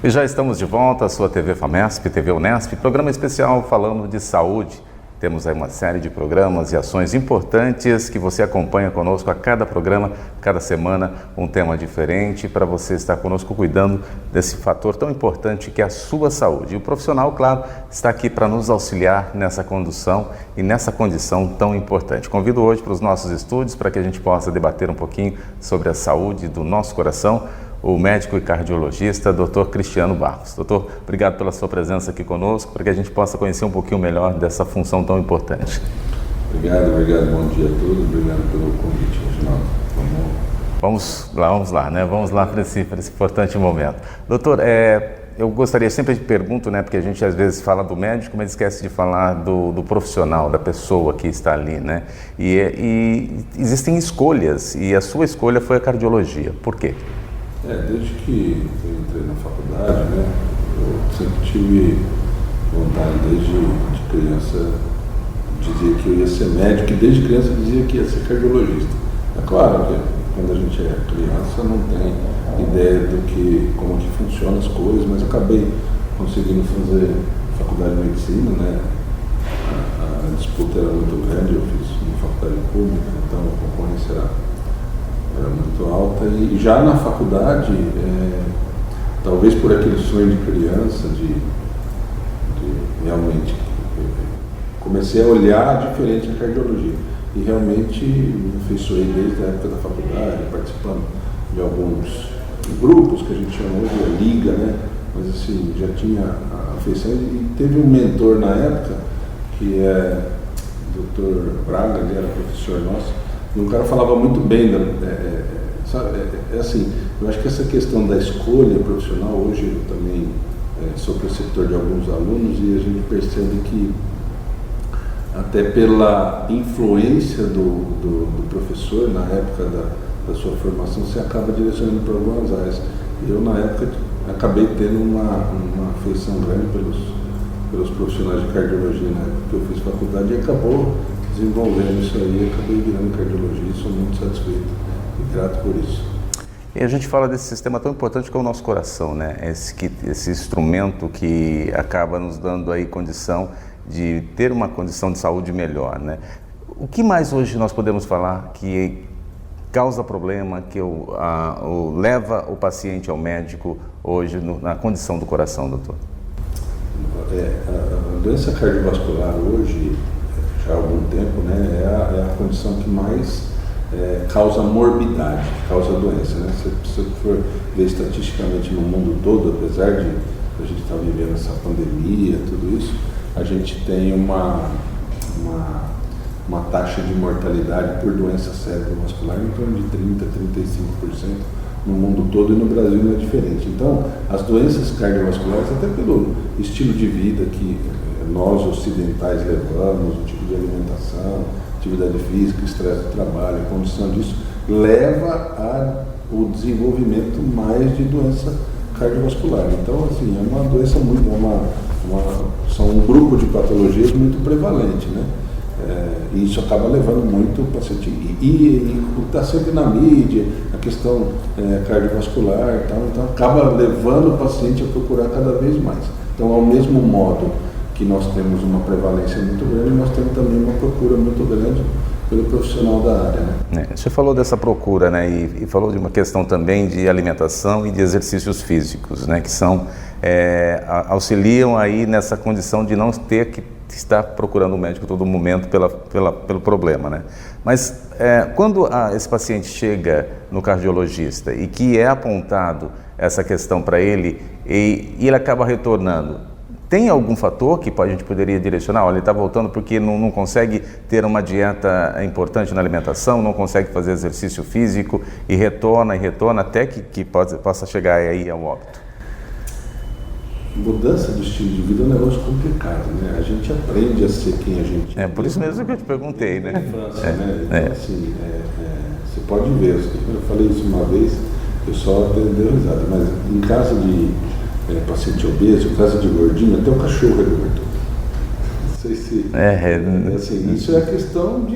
E já estamos de volta à sua TV FAMESP, TV Unesp, programa especial falando de saúde. Temos aí uma série de programas e ações importantes que você acompanha conosco a cada programa, cada semana, um tema diferente para você estar conosco cuidando desse fator tão importante que é a sua saúde. E o profissional, claro, está aqui para nos auxiliar nessa condução e nessa condição tão importante. Convido hoje para os nossos estúdios para que a gente possa debater um pouquinho sobre a saúde do nosso coração, o médico e cardiologista, Dr. Cristiano Barros. Doutor, obrigado pela sua presença aqui conosco, para que a gente possa conhecer um pouquinho melhor dessa função tão importante. Obrigado. Bom dia a todos. Obrigado pelo convite, Reginaldo. Vamos lá para esse importante momento. Doutor, eu gostaria, sempre pergunto, né, porque a gente às vezes fala do médico, mas esquece de falar do profissional, da pessoa que está ali, né? E existem escolhas, e a sua escolha foi a cardiologia. Por quê? Desde que eu entrei na faculdade, né, eu sempre tive vontade, desde criança, dizia que eu ia ser médico, e desde criança dizia que ia ser cardiologista. É claro que quando a gente é criança não tem ideia como que funcionam as coisas, mas eu acabei conseguindo fazer faculdade de medicina, né? A disputa era muito grande, eu fiz uma faculdade pública, então a concorrência era muito alta, e já na faculdade, talvez por aquele sonho de criança, de realmente, comecei a olhar diferente a cardiologia, e realmente me afeiçoei desde a época da faculdade, participando de alguns grupos que a gente chama hoje de liga, né? Mas assim, já tinha a afeição, e teve um mentor na época, que é o Dr. Braga, ele era professor nosso, e um cara falava muito bem, assim, eu acho que essa questão da escolha profissional, hoje eu também sou preceptor de alguns alunos, e a gente percebe que até pela influência do professor na época da sua formação, você acaba direcionando para algumas áreas. Eu, na época, acabei tendo uma afeição grande pelos profissionais de cardiologia, né, porque eu fiz faculdade e acabou desenvolvendo isso aí, acabei virando cardiologia e sou muito satisfeito e grato por isso. E a gente fala desse sistema tão importante que é o nosso coração, né? Esse instrumento que acaba nos dando aí condição de ter uma condição de saúde melhor, né? O que mais hoje nós podemos falar que causa problema, que leva o paciente ao médico hoje na condição do coração, doutor? A doença cardiovascular hoje, já há algum tempo, né, é a condição que mais causa morbidade, causa doença, né? Se você for ver estatisticamente no mundo todo, apesar de a gente estar vivendo essa pandemia, tudo isso, a gente tem uma taxa de mortalidade por doença cerebrovascular em torno de 30%, 35% no mundo todo, e no Brasil não é diferente. Então, as doenças cardiovasculares, até pelo estilo de vida que nós ocidentais levamos, o tipo de alimentação, atividade física, estresse do trabalho, a condição disso, leva ao desenvolvimento mais de doença cardiovascular. Então, assim, é uma doença são um grupo de patologias muito prevalente, né? E isso acaba levando muito o paciente, e está sempre na mídia, a questão cardiovascular e tal, então acaba levando o paciente a procurar cada vez mais. Então, ao mesmo modo que nós temos uma prevalência muito grande, nós temos também uma procura muito grande pelo profissional da área, né? Você falou dessa procura, né, e falou de uma questão também de alimentação e de exercícios físicos, né, que auxiliam aí nessa condição de não ter que estar procurando um médico todo momento pelo problema, né? Mas quando esse paciente chega no cardiologista e que é apontado essa questão para ele e ele acaba retornando, tem algum fator que a gente poderia direcionar? Olha, ele está voltando porque não consegue ter uma dieta importante na alimentação, não consegue fazer exercício físico e retorna até que possa chegar aí ao óbito. Mudança de estilo de vida é um negócio complicado, né? A gente aprende a ser quem a gente é. Por isso mesmo que eu te perguntei, né? França, né? Então, assim, você pode ver, eu falei isso uma vez, eu só dei risada, mas em caso de paciente obeso, em caso de gordinho, até o cachorro é gordo. Não sei se... assim, isso é a questão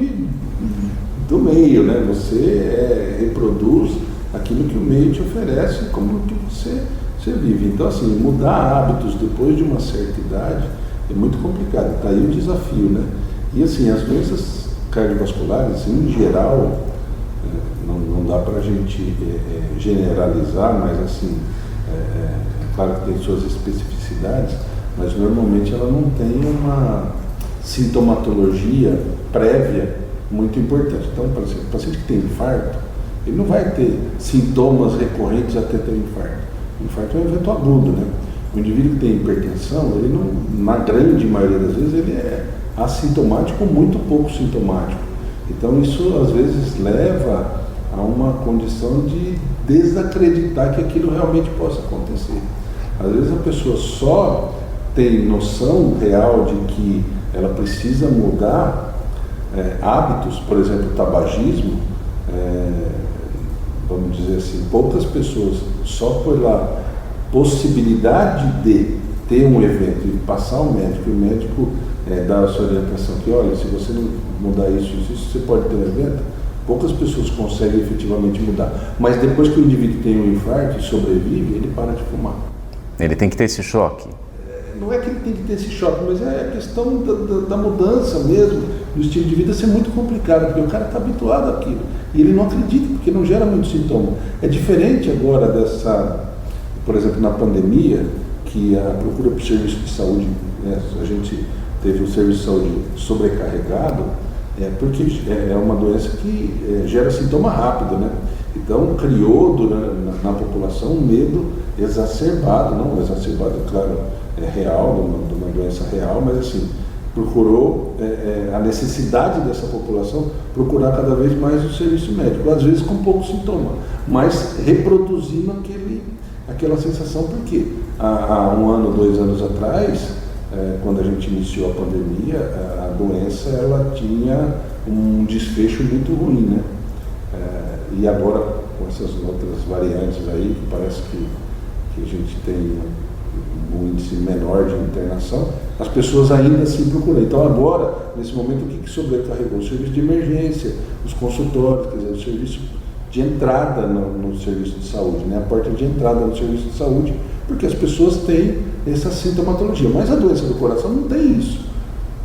do meio, né? Você reproduz aquilo que o meio te oferece, como que você você vive. Então, assim, mudar hábitos depois de uma certa idade é muito complicado. Está aí o desafio, né? E, assim, as doenças cardiovasculares, em geral, não dá para a gente generalizar, mas, assim, claro que tem suas especificidades, mas normalmente ela não tem uma sintomatologia prévia muito importante. Então, por exemplo, o paciente que tem infarto, ele não vai ter sintomas recorrentes até ter infarto. O infarto é um evento agudo, né? O indivíduo que tem hipertensão, ele não, na grande maioria das vezes, ele é assintomático ou muito pouco sintomático. Então, isso às vezes leva a uma condição de desacreditar que aquilo realmente possa acontecer. Às vezes a pessoa só tem noção real de que ela precisa mudar hábitos, por exemplo, o tabagismo, vamos dizer assim, poucas pessoas, só pela possibilidade de ter um evento e passar ao médico, e o médico dá a sua orientação que, olha, se você não mudar isso, você pode ter um evento, poucas pessoas conseguem efetivamente mudar. Mas depois que o indivíduo tem um infarto e sobrevive, ele para de fumar. Ele tem que ter esse choque. Não é que ele tem que ter esse choque, mas é a questão da mudança mesmo, do estilo de vida ser muito complicado, porque o cara está habituado àquilo. E ele não acredita, porque não gera muito sintoma. É diferente agora por exemplo, na pandemia, que a procura por serviço de saúde, a gente teve o serviço de saúde sobrecarregado, porque é uma doença que gera sintoma rápido, né? Então, criou na população um medo exacerbado, não exacerbado, claro, real, de uma doença real, mas assim, procurou a necessidade dessa população procurar cada vez mais o serviço médico, às vezes com pouco sintoma, mas reproduzindo aquela sensação, porque há 1 ano, 2 anos atrás, quando a gente iniciou a pandemia, a doença ela tinha um desfecho muito ruim, né? E agora, com essas outras variantes aí, que parece que a gente tem um índice menor de internação, as pessoas ainda assim procuram. Então agora, nesse momento, o que sobrecarregou? O serviço de emergência, os consultórios, quer dizer, o serviço de entrada no serviço de saúde, né? A porta de entrada no serviço de saúde, porque as pessoas têm essa sintomatologia, mas a doença do coração não tem isso,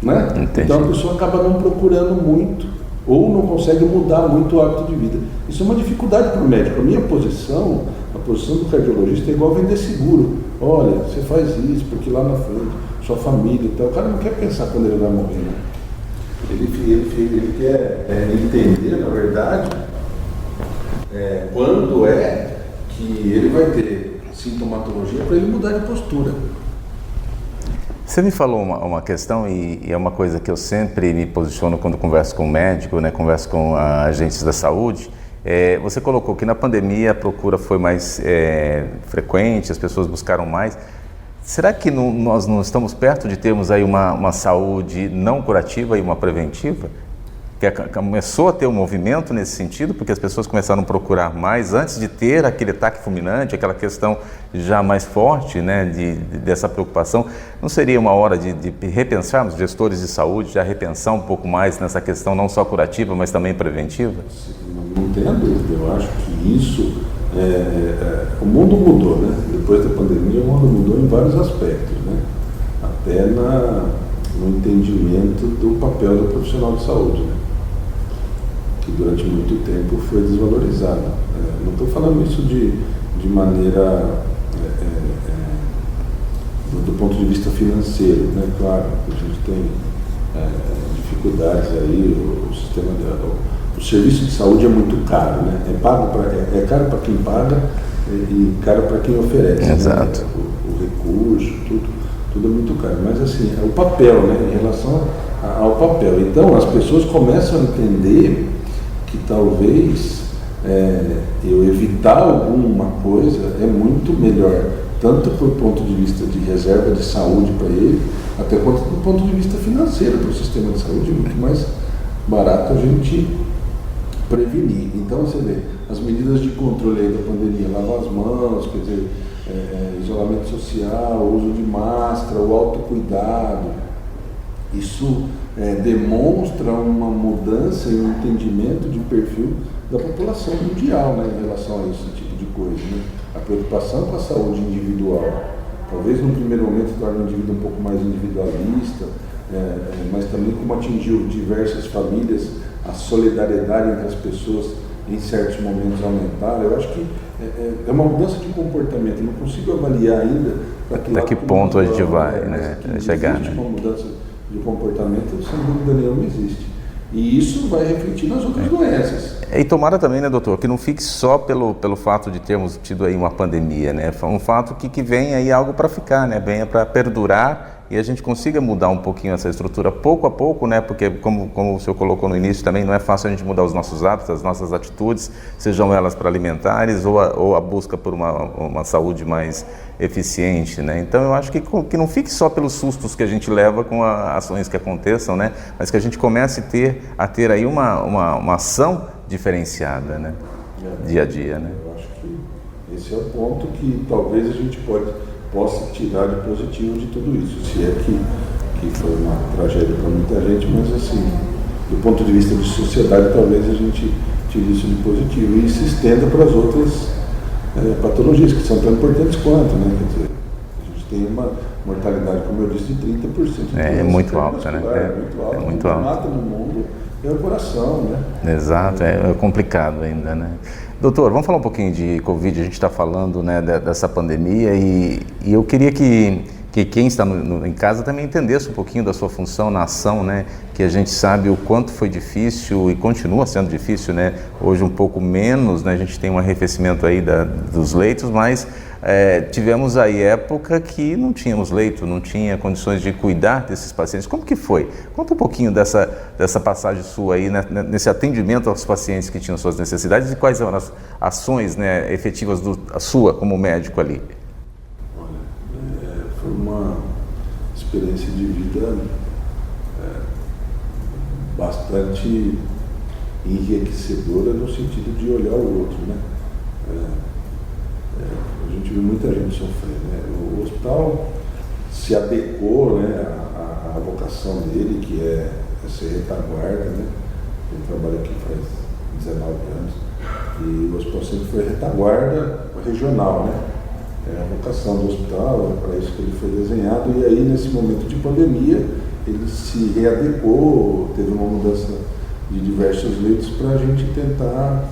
né? Então a pessoa acaba não procurando muito, ou não consegue mudar muito o hábito de vida. Isso é uma dificuldade para o médico. A minha posição, a posição do cardiologista é igual vender seguro. Olha, você faz isso, porque lá na frente, sua família e tal. O cara não quer pensar quando ele vai morrer, né? Ele quer entender, na verdade, quando que ele vai ter sintomatologia para ele mudar de postura. Você me falou uma questão e é uma coisa que eu sempre me posiciono quando converso com o médico, né, converso com agentes da saúde. Você colocou que na pandemia a procura foi mais frequente, as pessoas buscaram mais. Será que nós não estamos perto de termos aí uma saúde não curativa e uma preventiva? Que começou a ter um movimento nesse sentido, porque as pessoas começaram a procurar mais antes de ter aquele ataque fulminante, aquela questão já mais forte, né, dessa preocupação. Não seria uma hora de repensarmos, gestores de saúde, já repensar um pouco mais nessa questão não só curativa, mas também preventiva? Não tenha dúvida, eu acho que isso, o mundo mudou, né? Depois da pandemia o mundo mudou em vários aspectos, né? Até no entendimento do papel do profissional de saúde, né? Que durante muito tempo foi desvalorizado. Não estou falando isso de maneira do ponto de vista financeiro, né? Claro, a gente tem dificuldades aí, o serviço de saúde é muito caro, né? É caro para quem paga e caro para quem oferece. Exato. Né? O recurso, tudo é muito caro. Mas assim, é o papel, né? Em relação ao papel. Então as pessoas começam a entender que talvez eu evitar alguma coisa é muito melhor, tanto do ponto de vista de reserva de saúde para ele, até quanto do ponto de vista financeiro para o sistema de saúde. É muito mais barato a gente prevenir. Então você vê, as medidas de controle aí da pandemia, lavar as mãos, quer dizer, isolamento social, uso de máscara, o autocuidado, isso demonstra uma mudança e um entendimento de perfil da população mundial, né, em relação a esse tipo de coisa, né? A preocupação com a saúde individual, talvez no primeiro momento torne o indivíduo um pouco mais individualista, mas também como atingiu diversas famílias, a solidariedade entre as pessoas em certos momentos aumentaram. Eu acho que é uma mudança de comportamento. Eu não consigo avaliar ainda para que ponto a gente vai, né, chegar. Existe uma mudança de comportamento, sem dúvida nenhuma existe. E isso vai refletir nas outras doenças. E tomara também, né, doutor, que não fique só pelo fato de termos tido aí uma pandemia, né? Um fato que vem aí algo para ficar, né? Venha para perdurar e a gente consiga mudar um pouquinho essa estrutura pouco a pouco, né? Porque como o senhor colocou no início também, não é fácil a gente mudar os nossos hábitos, as nossas atitudes, sejam elas para alimentares ou a busca por uma saúde mais eficiente, né? Então eu acho que não fique só pelos sustos que a gente leva com as ações que aconteçam, né? Mas que a gente comece a ter aí uma ação diferenciada, né? Dia a dia, né? Eu acho que esse é o ponto que talvez a gente possa tirar de positivo de tudo isso, se é que foi uma tragédia para muita gente, mas assim, do ponto de vista de sociedade, talvez a gente tire isso de positivo e se estenda para as outras patologias que são tão importantes quanto, né? Quer dizer, a gente tem uma mortalidade, como eu disse, de 30%. É muito alta, né? É muito alta. Mata no mundo é o coração, né? Exato, é complicado ainda, né? Doutor, vamos falar um pouquinho de Covid. A gente está falando, né, dessa pandemia e eu queria que quem está em casa também entendesse um pouquinho da sua função na ação, né? Que a gente sabe o quanto foi difícil e continua sendo difícil, né? Hoje um pouco menos, né? A gente tem um arrefecimento aí dos leitos, mas tivemos aí época que não tínhamos leito, não tinha condições de cuidar desses pacientes. Como que foi? Conta um pouquinho dessa passagem sua aí, né, nesse atendimento aos pacientes que tinham suas necessidades e quais eram as ações, né, efetivas a sua como médico ali. Olha, foi uma experiência de vida bastante enriquecedora no sentido de olhar o outro, né? A gente viu muita gente sofrer, né? O hospital se adequou, né, à vocação dele, que é ser retaguarda, né? Eu trabalho aqui faz 19 anos e o hospital sempre foi retaguarda regional, né? É a vocação do hospital, é para isso que ele foi desenhado, e aí nesse momento de pandemia ele se readequou, teve uma mudança de diversos leitos para a gente tentar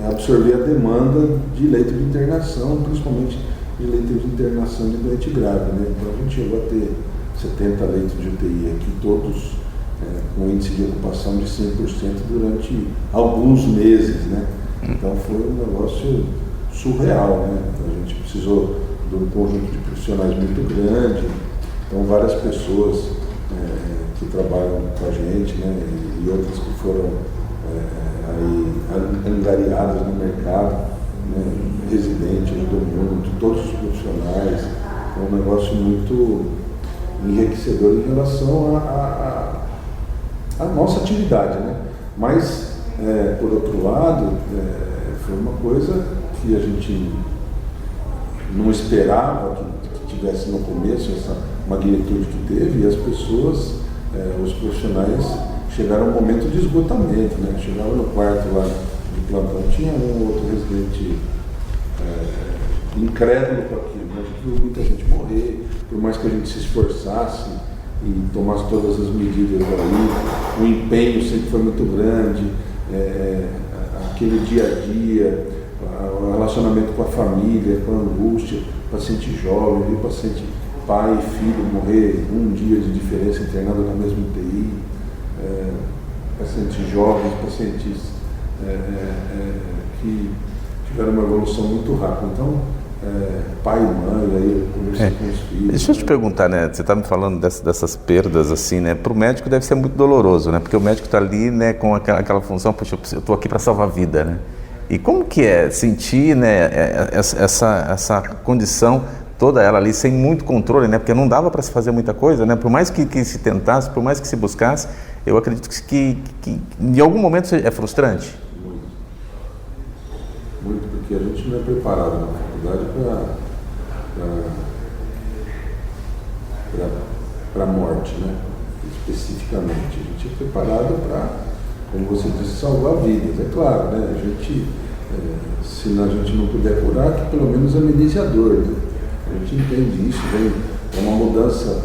absorver a demanda de leito de internação, principalmente de leito de internação de doente grave, né? Então a gente chegou a ter 70 leitos de UTI aqui, todos com índice de ocupação de 100% durante alguns meses, né? Então foi um negócio surreal, né? A gente precisou de um conjunto de profissionais muito grande, então várias pessoas que trabalham com a gente, né? E outras que foram aí angariadas no mercado, né? Residente ajudou muito, todos os profissionais, foi um negócio muito enriquecedor em relação à nossa atividade, né? Mas, por outro lado, foi uma coisa que a gente não esperava que tivesse no começo essa magnitude que teve, e as pessoas, os profissionais, chegaram a um momento de esgotamento, né? Chegaram no quarto lá de plantão, tinha um outro residente incrédulo com aquilo, né? A gente viu muita gente morrer, por mais que a gente se esforçasse e tomasse todas as medidas ali, o empenho sempre foi muito grande, aquele dia a dia, o relacionamento com a família, com a angústia, paciente jovem, paciente pai e filho morrer um dia de diferença internado na mesma UTI, pacientes jovens, pacientes que tiveram uma evolução muito rápida. Então, pai e mãe, aí eu conversei com os filhos. Deixa eu te perguntar, né? Você está me falando dessas perdas, assim, né? Para o médico deve ser muito doloroso, né? Porque o médico está ali, né, com aquela função, poxa, eu estou aqui para salvar a vida, né? E como que é sentir, né, essa condição toda ela ali sem muito controle, né? Porque não dava para se fazer muita coisa, né? Por mais que se tentasse, por mais que se buscasse, eu acredito que em algum momento é frustrante. Muito, porque a gente não é preparado na faculdade para a morte, né? Especificamente. A gente é preparado para como você disse, salvar vidas. É claro, né? Se a gente não puder curar, que pelo menos amenize a dor, né? A gente entende isso, é uma mudança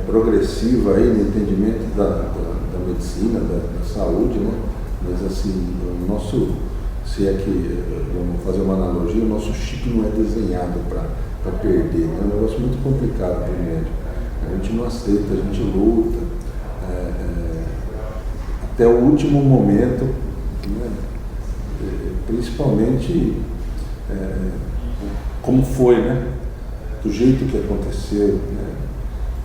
progressiva aí no entendimento da medicina, da saúde, né? Mas assim, o nosso, se é que, vamos fazer uma analogia, o nosso chip não é desenhado para perder, né? É um negócio muito complicado para o médico. A gente não aceita, a gente luta, até o último momento, né? Principalmente como foi, né? Do jeito que aconteceu, né?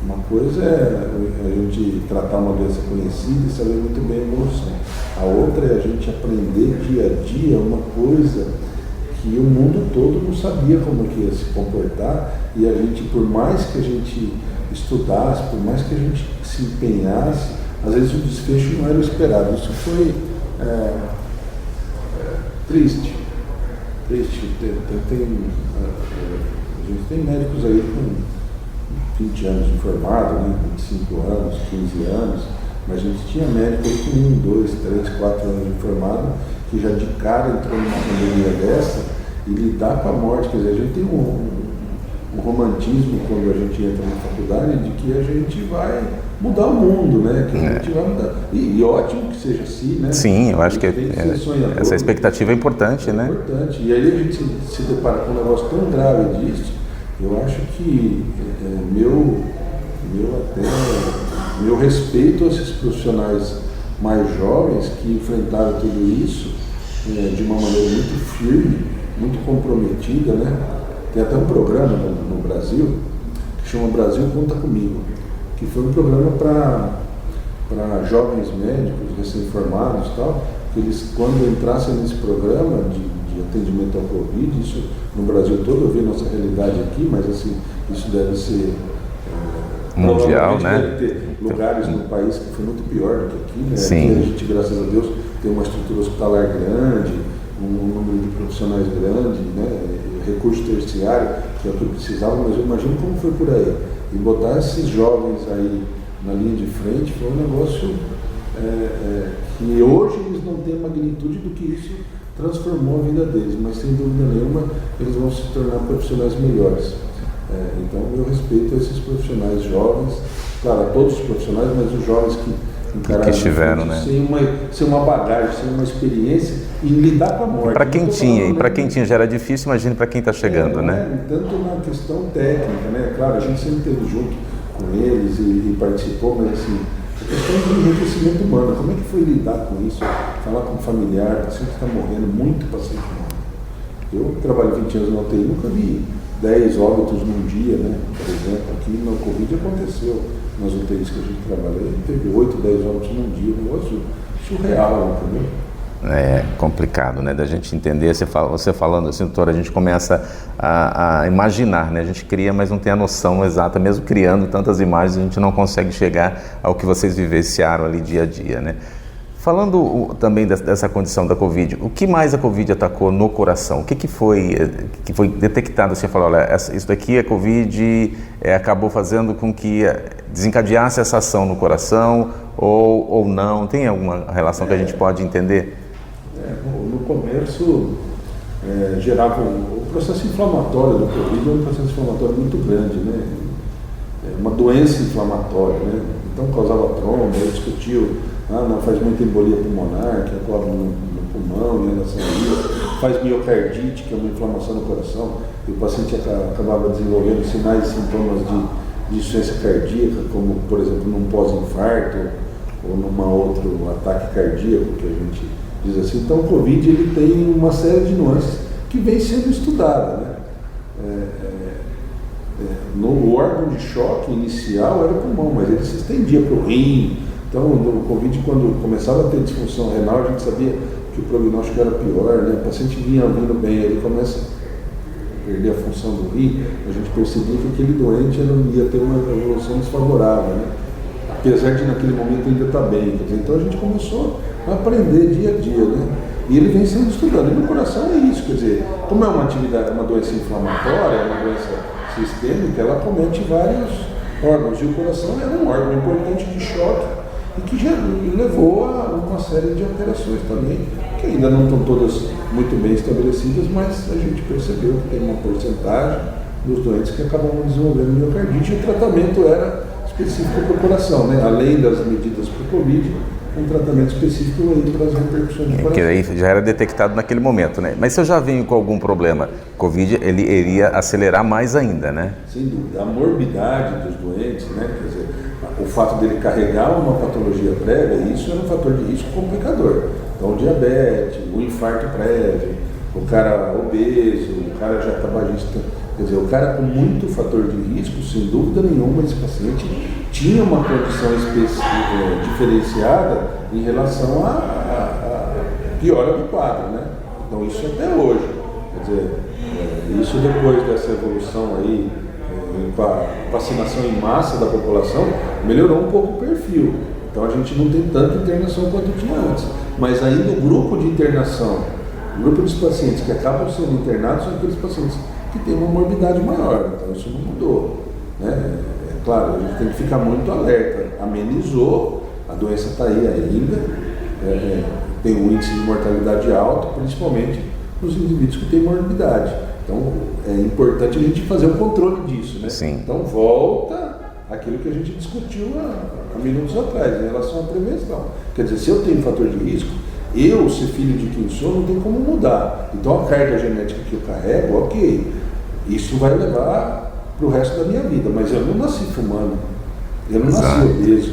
Uma coisa é a gente tratar uma doença conhecida e saber muito bem a evolução. A outra é a gente aprender dia a dia uma coisa que o mundo todo não sabia como que ia se comportar, e a gente, por mais que a gente estudasse, por mais que a gente se empenhasse, às vezes o desfecho não era o esperado. Isso foi triste. A gente tem médicos aí com 20 anos de formado, né? 25 anos, 15 anos, mas a gente tinha médico aí com 1, 2, 3, 4 anos de formado, que já de cara entrou numa pandemia dessa, e lidar com a morte. Quer dizer, a gente tem um romantismo quando a gente entra na faculdade de que a gente vai mudar o mundo, né? Que a gente vai mudar. E ótimo que seja assim, né? Sim, eu acho que essa expectativa é importante, né? É importante. E aí a gente se depara com um negócio tão grave disso. Eu acho que meu respeito a esses profissionais mais jovens que enfrentaram tudo isso de uma maneira muito firme, muito comprometida, né? Tem até um programa no Brasil que chama Brasil Conta Comigo, que foi um programa para jovens médicos recém-formados e tal, que eles, quando entrassem nesse programa de atendimento ao Covid, isso no Brasil todo, eu vi nossa realidade aqui, mas assim, isso deve ser mundial, né? Deve ter lugares no país que foi muito pior do que aqui, né? Sim. Aqui a gente, graças a Deus, tem uma estrutura hospitalar grande, um número de profissionais grande, né? Recurso terciário, que é o que eu precisava, mas eu imagino como foi por aí. E botar esses jovens aí na linha de frente foi um negócio que hoje eles não têm a magnitude do que isso transformou a vida deles, mas sem dúvida nenhuma eles vão se tornar profissionais melhores. Então eu respeito esses profissionais jovens, claro, todos os profissionais, mas os jovens que encararam que estiveram, né? sem uma bagagem, sem uma experiência e lidar com a morte. Para quem tinha, e para quem tinha já era difícil, imagine para quem está chegando, né? Tanto na questão técnica, né? Claro, a gente sempre esteve junto com eles e participou, mas assim, a questão do enriquecimento humano, como é que foi lidar com isso? Falar com o familiar, paciente que está morrendo, muito paciente morrendo. Eu trabalho 20 anos na UTI, nunca vi 10 óbitos num dia, né? Por exemplo, aqui no Covid aconteceu, nas UTIs que a gente trabalha, teve 8, 10 óbitos num dia, um negócio surreal, entendeu? É complicado, né, da gente entender. Você falando assim, doutor, a gente começa a imaginar, né, a gente cria, mas não tem a noção exata, mesmo criando tantas imagens, a gente não consegue chegar ao que vocês vivenciaram ali dia a dia, né. Falando também dessa condição da Covid, o que mais a Covid atacou no coração? O que foi detectado? Você falou, olha, isso daqui, a Covid acabou fazendo com que desencadeasse essa ação no coração ou não? Tem alguma relação que a gente pode entender? No começo, gerava o processo inflamatório do Covid é um processo inflamatório muito grande, né? É uma doença inflamatória, né? Então causava trombo, ele discutiu, não faz muita embolia pulmonar, que é cobre no pulmão, né, na saliva, faz miocardite, que é uma inflamação no coração, e o paciente acabava desenvolvendo sinais e sintomas de insuficiência cardíaca, como, por exemplo, num pós-infarto ou numa outro ataque cardíaco, que a gente diz assim. Então, o Covid ele tem uma série de nuances que vem sendo estudada, né? No órgão de choque inicial era o pulmão, mas ele se estendia para o rim. Então, no Covid, quando começava a ter disfunção renal, a gente sabia que o prognóstico era pior, né? O paciente vinha vindo bem, ele começa a perder a função do rim, a gente percebia que aquele doente ia ter uma evolução desfavorável, né? Apesar de naquele momento ainda estar bem. Quer dizer, então a gente começou a aprender dia a dia, né? E ele vem sendo estudado. E no coração é isso, quer dizer, como é uma atividade, uma doença inflamatória, uma doença sistêmica, ela comete vários órgãos. E o coração é um órgão importante de choque e que já levou a uma série de alterações também, que ainda não estão todas muito bem estabelecidas, mas a gente percebeu que tem uma porcentagem dos doentes que acabam desenvolvendo miocardite, e o tratamento era específico para o coração, né? Além das medidas para o Covid, um tratamento específico aí para as repercussões do coração. Que aí já era detectado naquele momento, né? Mas se eu já venho com algum problema, Covid, ele iria acelerar mais ainda, né? Sem dúvida. A morbidade dos doentes, né? Quer dizer, o fato dele carregar uma patologia prévia, isso é um fator de risco complicador. Então, o diabetes, o infarto prévio, o cara obeso, o cara já tabagista, quer dizer, o cara com muito fator de risco, sem dúvida nenhuma, esse paciente tinha uma condição diferenciada em relação à piora do quadro, né? Então, isso até hoje. Quer dizer, isso depois dessa evolução aí, com a vacinação em massa da população, melhorou um pouco o perfil. Então, a gente não tem tanta internação quanto tinha antes. Mas ainda o grupo de internação, o grupo dos pacientes que acabam sendo internados são aqueles pacientes que têm uma morbidade maior. Então, isso não mudou, né? É claro, a gente tem que ficar muito alerta. Amenizou, a doença está aí ainda, tem um índice de mortalidade alto, principalmente nos indivíduos que têm morbidade. Então, é importante a gente fazer o controle disso, né? Sim. Então, volta aquilo que a gente discutiu há minutos atrás, em relação à prevenção. Quer dizer, se eu tenho fator de risco, eu, ser filho de quem sou, não tem como mudar. Então, a carga genética que eu carrego, ok, isso vai levar para o resto da minha vida, mas eu não nasci fumando, eu não nasci obeso,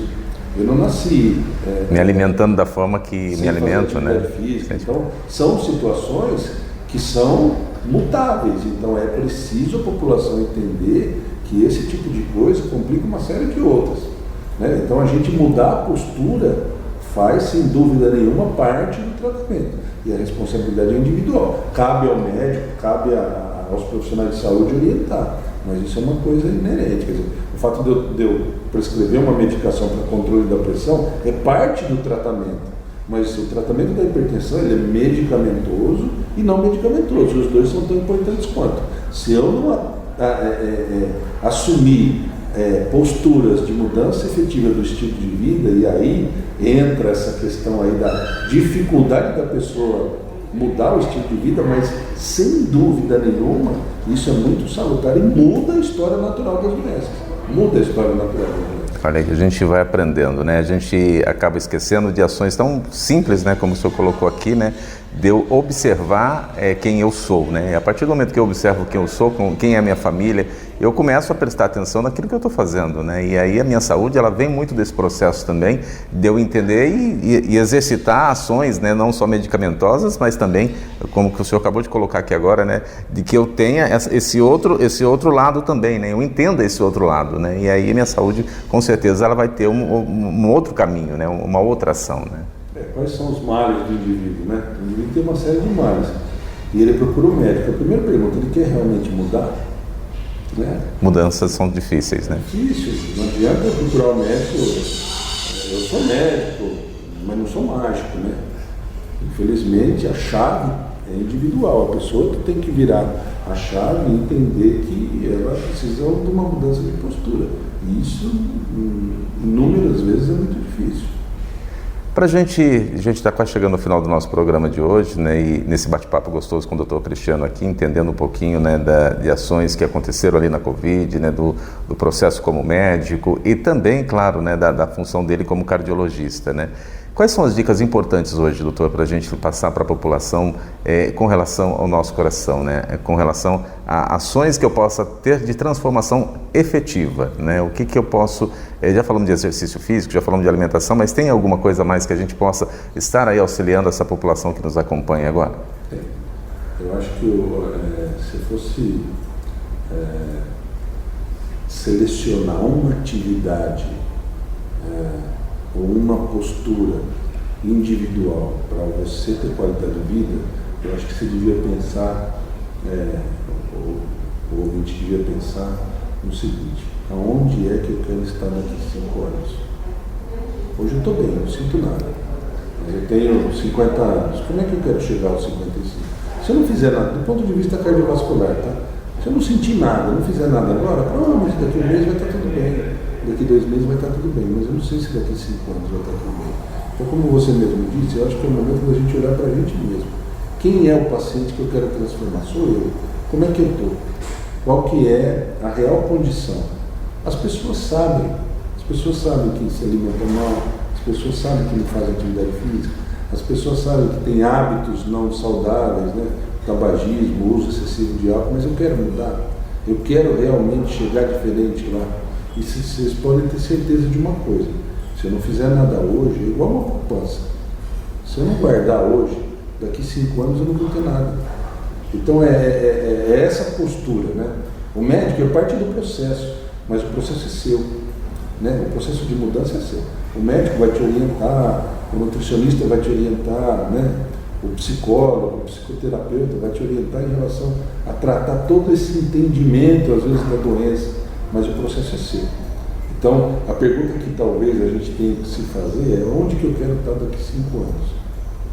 eu não nasci me alimentando da forma que me alimento, né? Física. Então, são situações que são mutáveis. Então, é preciso a população entender que esse tipo de coisa complica uma série de outras, né? Então, a gente mudar a postura faz, sem dúvida nenhuma, parte do tratamento. E a responsabilidade é individual. Cabe ao médico, cabe aos profissionais de saúde orientar. Mas isso é uma coisa inerente. Quer dizer, o fato de eu prescrever uma medicação para controle da pressão é parte do tratamento. Mas o tratamento da hipertensão ele é medicamentoso e não medicamentoso. Os dois são tão importantes quanto. Se eu não assumir posturas de mudança efetiva do estilo de vida, e aí entra essa questão aí da dificuldade da pessoa mudar o estilo de vida, mas sem dúvida nenhuma, isso é muito salutar e muda a história natural das doenças. Muda a história natural das doenças. Olha, a gente vai aprendendo, né? A gente acaba esquecendo de ações tão simples, né? Como o senhor colocou aqui, né? De eu observar quem eu sou, né? E a partir do momento que eu observo quem eu sou, quem é a minha família, eu começo a prestar atenção naquilo que eu estou fazendo, né? E aí a minha saúde, ela vem muito desse processo também, de eu entender e exercitar ações, né? Não só medicamentosas, mas também, como que o senhor acabou de colocar aqui agora, né? De que eu tenha esse outro lado também, né? Eu entenda esse outro lado, né? E aí a minha saúde, com certeza, ela vai ter um outro caminho, né? Uma outra ação, né? Quais são os males do indivíduo, né? O indivíduo tem uma série de males. E ele procura o médico. A primeira pergunta, ele quer realmente mudar? Né? Mudanças são difíceis, né? Difícil. Não adianta eu procurar o médico. Eu sou médico, mas não sou mágico, né? Infelizmente, a chave é individual. A pessoa tem que virar a chave e entender que ela precisa de uma mudança de postura. E isso, inúmeras vezes, é muito difícil. A gente está quase chegando ao final do nosso programa de hoje, né, e nesse bate-papo gostoso com o Dr. Cristiano aqui, entendendo um pouquinho, né, de ações que aconteceram ali na Covid, né, do processo como médico e também, claro, né, da função dele como cardiologista, né. Quais são as dicas importantes hoje, doutor, para a gente passar para a população com relação ao nosso coração, né? Com relação a ações que eu possa ter de transformação efetiva, né? O que eu posso... já falamos de exercício físico, já falamos de alimentação, mas tem alguma coisa a mais que a gente possa estar aí auxiliando essa população que nos acompanha agora? Eu acho que se fosse selecionar uma atividade ou uma postura individual para você ter qualidade de vida, eu acho que você devia pensar, o ouvinte devia pensar no seguinte: aonde é que eu quero estar daqui a 5 anos? Hoje eu estou bem, não sinto nada, mas eu tenho 50 anos, como é que eu quero chegar aos 55? Se eu não fizer nada, do ponto de vista cardiovascular, tá? Se eu não sentir nada, não fizer nada agora, provavelmente daqui a um mês vai estar tudo bem. daqui 2 meses vai estar tudo bem, mas eu não sei se daqui 5 anos vai estar tudo bem. Então, como você mesmo disse, eu acho que é o momento da gente olhar para a gente mesmo. Quem é o paciente que eu quero transformar? Sou eu. Como é que eu estou? Qual que é a real condição? As pessoas sabem que se alimentam mal, as pessoas sabem que não fazem atividade física, as pessoas sabem que têm hábitos não saudáveis, né? Tabagismo, uso excessivo de álcool, mas eu quero mudar. Eu quero realmente chegar diferente lá. E vocês podem ter certeza de uma coisa: se eu não fizer nada hoje, é igual uma poupança. Se eu não guardar hoje, daqui 5 anos eu não vou ter nada. Então é essa postura, né? O médico é parte do processo, mas o processo é seu, né? O processo de mudança é seu. O médico vai te orientar, o nutricionista vai te orientar, né? O psicólogo, o psicoterapeuta vai te orientar em relação a tratar todo esse entendimento, às vezes, da doença, mas o processo é seu. Então, a pergunta que talvez a gente tenha que se fazer é: onde que eu quero estar daqui 5 anos?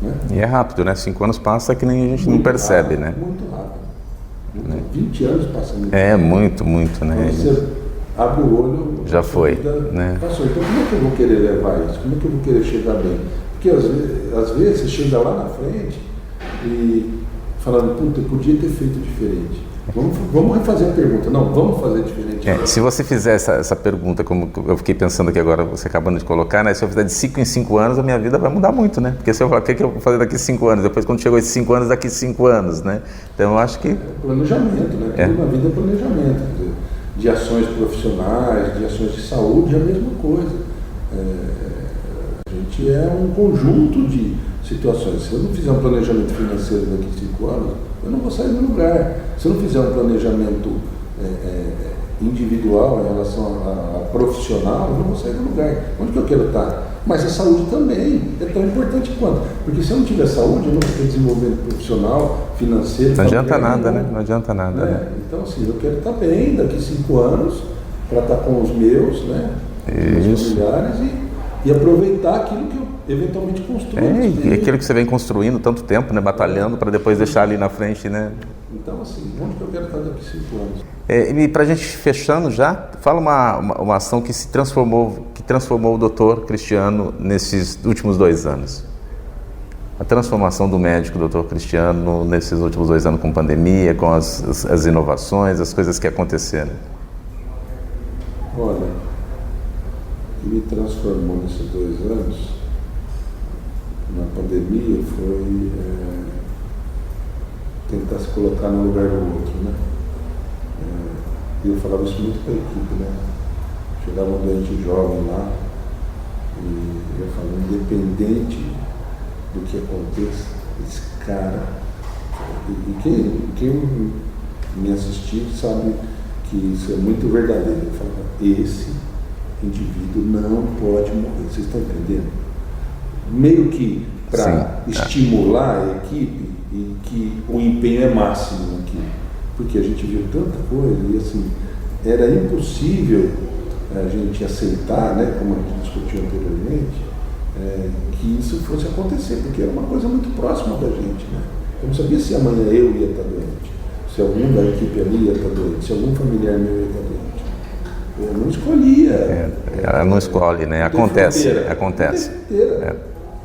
Né? E é rápido, né? 5 anos passa que nem a gente não percebe, né? Muito rápido. 20 anos passa muito. Muito, né? Quando você abre o olho, já foi, né? Passou. Então, como é que eu vou querer levar isso? Como é que eu vou querer chegar bem? Porque às vezes você chega lá na frente e falando: puta, eu podia ter feito diferente. Vamos refazer a pergunta. Não, vamos fazer diferente. Se você fizer essa pergunta, como eu fiquei pensando aqui agora, você acabando de colocar, né? Se eu fizer de 5 em 5 anos, a minha vida vai mudar muito, né? Porque se eu falar: o que eu vou fazer daqui 5 anos? Depois, quando chegou esses 5 anos, daqui 5 anos, né? Então, eu acho que... planejamento, né? Tudo na vida é planejamento. Quer dizer, de ações profissionais, de ações de saúde, é a mesma coisa. A gente é um conjunto de situações. Se eu não fizer um planejamento financeiro daqui 5 anos, eu não vou sair do lugar. Se eu não fizer um planejamento individual em relação a profissional, eu não vou sair do lugar. Onde que eu quero estar? Mas a saúde também é tão importante quanto. Porque se eu não tiver saúde, eu não vou ter desenvolvimento profissional, financeiro. Não adianta nada, né? Não adianta nada. Né? Então, assim, eu quero estar bem daqui 5 anos, para estar com os meus, né? Os familiares e aproveitar aquilo que eu eventualmente construo. E aquilo que você vem construindo tanto tempo, né? Batalhando para depois deixar ali na frente, né? Então, assim, onde que eu quero estar daqui 5 anos? E para a gente fechando já, fala uma ação que transformou o Dr. Cristiano nesses últimos 2 anos. A transformação do médico, Dr. Cristiano, nesses últimos 2 anos com pandemia, com as inovações, as coisas que aconteceram. Olha, o que me transformou nesses 2 anos, na pandemia, foi tentar se colocar no lugar do outro, né? E eu falava isso muito para a equipe, né? Chegava um doente jovem lá e eu falava: independente do que aconteça, esse cara... E quem me assistiu sabe que isso é muito verdadeiro. Eu falava: esse indivíduo não pode morrer. Vocês estão entendendo? Meio que para estimular a equipe e que o empenho é máximo aqui, porque a gente viu tanta coisa e assim, era impossível a gente aceitar, né, como a gente discutiu anteriormente, que isso fosse acontecer, porque era uma coisa muito próxima da gente, né? Eu não sabia se amanhã eu ia estar doente, se algum da equipe ali ia estar doente, se algum familiar meu ia estar doente. Eu não escolhia. Ela não escolhe, né? Acontece.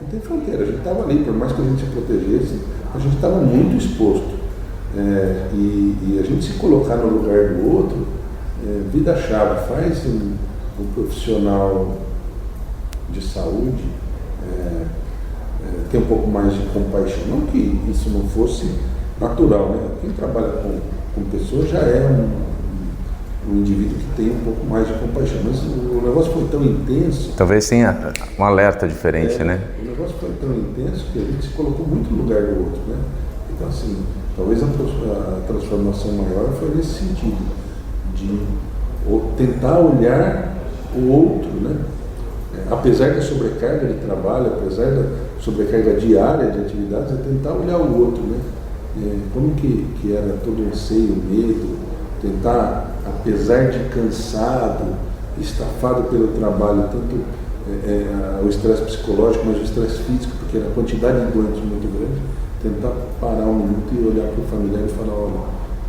Não tem fronteira. A gente estava ali, por mais que a gente se protegesse, a gente estava muito exposto. E a gente se colocar no lugar do outro, vida-chave, faz um profissional de saúde ter um pouco mais de compaixão. Não que isso não fosse natural, né? Quem trabalha com pessoas já é um indivíduo que tem um pouco mais de compaixão, mas o negócio foi tão intenso... Talvez tenha um alerta diferente, né? O negócio foi tão intenso que a gente se colocou muito no lugar do outro, né? Então, assim, talvez a transformação maior foi nesse sentido, de tentar olhar o outro, né? Apesar da sobrecarga de trabalho, apesar da sobrecarga diária de atividades, é tentar olhar o outro, né? Como que era todo o anseio, o medo, tentar, apesar de cansado, estafado pelo trabalho, tanto o estresse psicológico, mas o estresse físico, porque era a quantidade de doentes muito grande, tentar parar um minuto e olhar para o familiar e falar: olha,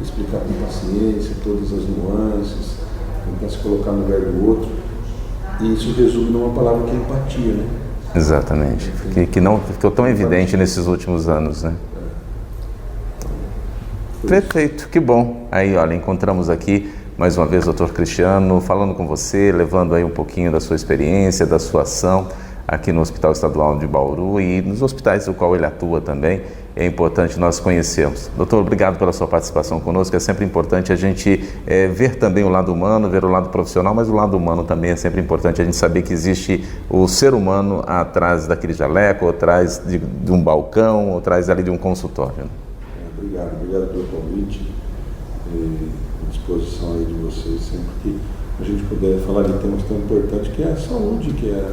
explicar com paciência todas as nuances, tentar se colocar no lugar do outro. E isso resume numa palavra que é empatia, né? Exatamente, que não ficou tão evidente nesses últimos anos, né? Perfeito, que bom. Aí, olha, encontramos aqui mais uma vez o Dr. Cristiano falando com você, levando aí um pouquinho da sua experiência, da sua ação aqui no Hospital Estadual de Bauru e nos hospitais do qual ele atua também. É importante nós conhecermos. Doutor, obrigado pela sua participação conosco. É sempre importante a gente ver também o lado humano, ver o lado profissional, mas o lado humano também é sempre importante a gente saber que existe o ser humano atrás daquele jaleco, ou atrás de um balcão, ou atrás ali de um consultório. Né? Obrigado pelo convite. À disposição aí de vocês sempre que a gente puder falar de temas tão importantes que é a saúde, que é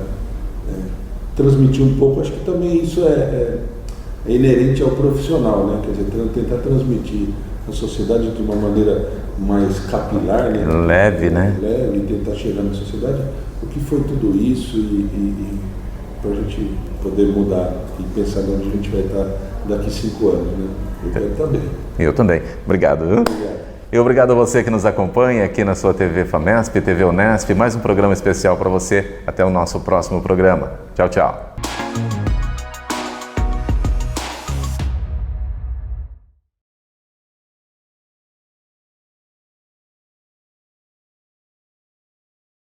transmitir um pouco. Acho que também isso é inerente ao profissional, né? Quer dizer, tentar transmitir a sociedade de uma maneira mais capilar, né? Leve, né? Leve, tentar chegar na sociedade o que foi tudo isso e para a gente poder mudar e pensar onde a gente vai estar daqui 5 anos, né? Eu quero estar bem. Eu também. Obrigado. Obrigado. E obrigado a você que nos acompanha aqui na sua TV FAMESP, TV Unesp, mais um programa especial para você. Até o nosso próximo programa. Tchau, tchau.